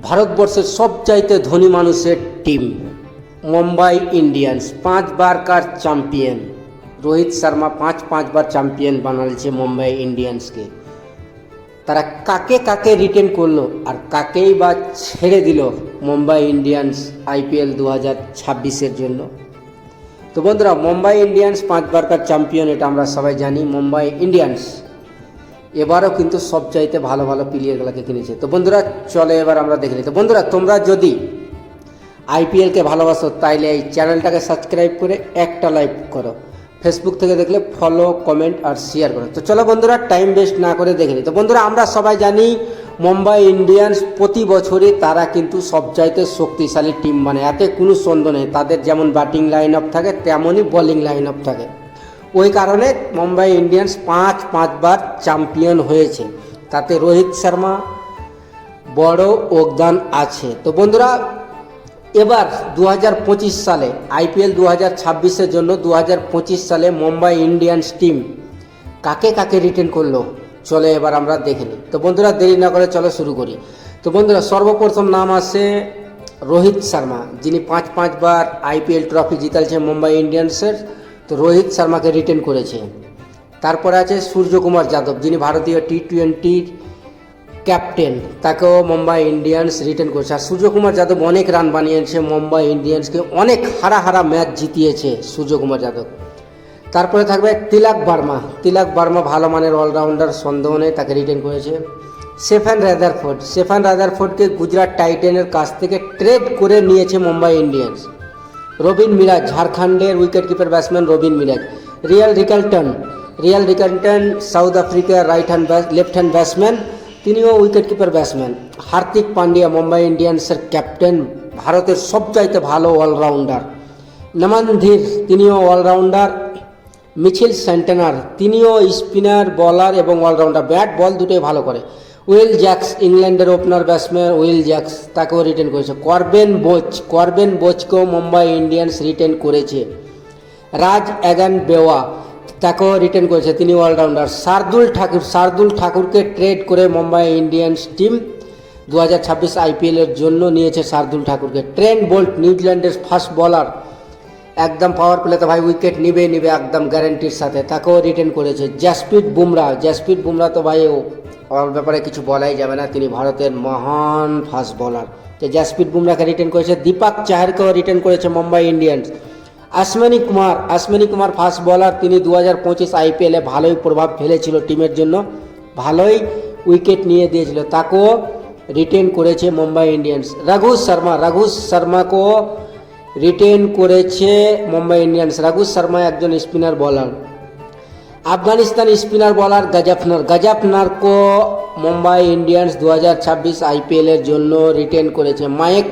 ভারতবর্ষের সবচাইতে ধনী মানুষের টিম মুম্বাই ইন্ডিয়ান্স 5 বারকার চ্যাম্পিয়ন। রোহিত শর্মা পাঁচবার চ্যাম্পিয়ন বানালছে মুম্বাই ইন্ডিয়ান্সকে। তারা কাকে কাকে রিটেন করলো আর কাকেই বা ছেড়ে দিল মুম্বাই ইন্ডিয়ান্স আইপিএল 2026-এর জন্য। তো বন্ধুরা, মুম্বাই ইন্ডিয়ান্স 5 বারকার চ্যাম্পিয়ন, এটা আমরা সবাই জানি। মুম্বাই ইন্ডিয়ান্স এবারও কিন্তু সবচাইতে ভালো ভালো প্লেয়ারগুলোকে কিনেছে। তো বন্ধুরা, চলে এবার আমরা দেখে নিই। তো বন্ধুরা, তোমরা যদি আইপিএলকে ভালোবাসো তাইলে এই চ্যানেলটাকে সাবস্ক্রাইব করে একটা লাইক করো। ফেসবুক থেকে দেখলে ফলো, কমেন্ট আর শেয়ার করো। তো চলো বন্ধুরা, টাইম ওয়েস্ট না করে দেখে নিই। তো বন্ধুরা, আমরা সবাই জানি মুম্বাই ইন্ডিয়ান্স প্রতি বছরই তারা কিন্তু সবচাইতে শক্তিশালী টিম বানায়, এতে কোনো সন্দেহ নেই। তাদের যেমন ব্যাটিং লাইন আপ থাকে তেমনই বোলিং লাইন আপ থাকে। ওই কারণে মুম্বাই ইন্ডিয়ান্স পাঁচবার চ্যাম্পিয়ন হয়েছে, তাতে রোহিত শর্মা বড় অবদান আছে। তো বন্ধুরা, এবার 2025 সালে আইপিএল 2026-এর জন্য 2025 সালে মুম্বাই ইন্ডিয়ান্স টিম কাকে কাকে রিটেন করলো চলে এবার আমরা দেখে নিই। তো বন্ধুরা, দেরি না করে চলো শুরু করি। তো বন্ধুরা, সর্বপ্রথম নাম আসে রোহিত শর্মা, যিনি পাঁচবার আইপিএল ট্রফি জিতালছে মুম্বাই ইন্ডিয়ান্সের। তো রোহিত শর্মাকে রিটেন করেছে। তারপরে আছে সূর্যকুমার যাদব, যিনি ভারতীয় টি-20 ক্যাপ্টেন, তাকেও মুম্বাই ইন্ডিয়ান্স রিটেন করেছে। আর সূর্যকুমার যাদব অনেক রান বানিয়েছে মুম্বাই ইন্ডিয়ান্সকে, অনেক হারা ম্যাচ জিতিয়েছে সূর্যকুমার যাদব। তারপরে থাকবে তিলক বার্মা ভালো মানের অলরাউন্ডার, সন্দেহ নেই, তাকে রিটেন করেছে। স্টেফেন রাদারফোর্ডকে গুজরাট টাইটেনের কাছ থেকে ট্রেড করে নিয়েছে মুম্বাই ইন্ডিয়ান্স। রবিন মিরাজ, ঝাড়খণ্ডের wicket keeper batsman Robin Miraj. Ryan Rickelton South আফ্রিকার লেফট হ্যান্ড ব্যাটসম্যান, তিনিও wicket keeper batsman. Hardik Pandya Mumbai ইন্ডিয়ান্সের ক্যাপ্টেন, ভারতের সবচাইতে ভালো অলরাউন্ডার। নমন ধীর, তিনিও অলরাউন্ডার। মিচেল স্যান্টনার, তিনিও স্পিনার, বলার এবং অলরাউন্ডার, ব্যাট বল দুটোই ভালো করে। উইল জ্যাক্স, ইংল্যান্ডের ওপেনার ব্যাটসম্যান উইল জ্যাক্স, তাকেও রিটেন করেছে। করবেন বোচকেও মুম্বাই ইন্ডিয়ান্স রিটেন করেছে। রাজ এগান বেওয়া, তাকেও রিটেন করেছে, তিনি অলরাউন্ডার। শার্দুল ঠাকুরকে ট্রেড করে মুম্বাই ইন্ডিয়ান্স টিম 2026 আইপিএলের জন্য নিয়েছে শার্দুল ঠাকুরকে। ট্রেন্ট বোল্ট, নিউজিল্যান্ডের ফাস্ট বোলার, একদম পাওয়ার প্লেতে ভাই উইকেট নিবে একদম গ্যারান্টির সাথে, তাকেও রিটেন করেছে। জাসপ্রীত বুমরা তো ভাই ওর ব্যাপারে কিছু বলাই যাবে না, তিনি ভারতের মহান ফাস্ট বোলার। তো জাসপ্রীত বুমরাকে রিটেন করেছে। দীপক চাহারকেও রিটেন করেছে Mumbai Indians. Ashwini Kumar fast bowler, তিনি 2025 আইপিএলে ভালোই প্রভাব ফেলেছিল টিমের জন্য, ভালোই উইকেট নিয়ে দিয়েছিল, তাকেও রিটেন করেছে মুম্বাই ইন্ডিয়ান্স। রঘু শর্মাকেও রিটেন করেছে মুম্বাই ইন্ডিয়ান্স। রঘু শর্মা একজন spinner bowler. Afghanistan spinner bowler গজফনারকে মুম্বাই ইন্ডিয়ান্স 2026 আইপিএলের জন্য রিটেন করেছে। মায়েক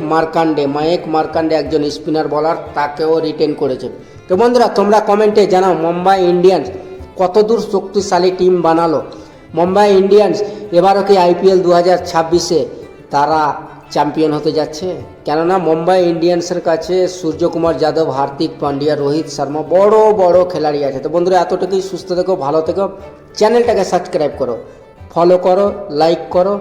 মার্কান্ডে একজন স্পিনার বোলার, তাকেও রিটেন করেছে। তো বন্ধুরা, তোমরা কমেন্টে জানাও মুম্বাই ইন্ডিয়ান্স কতদূর শক্তিশালী টিম বানালো। মুম্বাই ইন্ডিয়ান্স এবারও কি আইপিএল 2026-এ তারা চ্যাম্পিয়ন হতে যাচ্ছে? কেননা মুম্বাই ইন্ডিয়ান্সের কাছে সূর্যকুমার যাদব, হার্দিক পান্ডিয়া, রোহিত শর্মা বড় খেলাড়ি আছে। তো বন্ধুরা, এতটুকুই। সুস্থ থেকো, ভালো থেকো, চ্যানেলটাকে সাবস্ক্রাইব করো, ফলো করো, লাইক করো।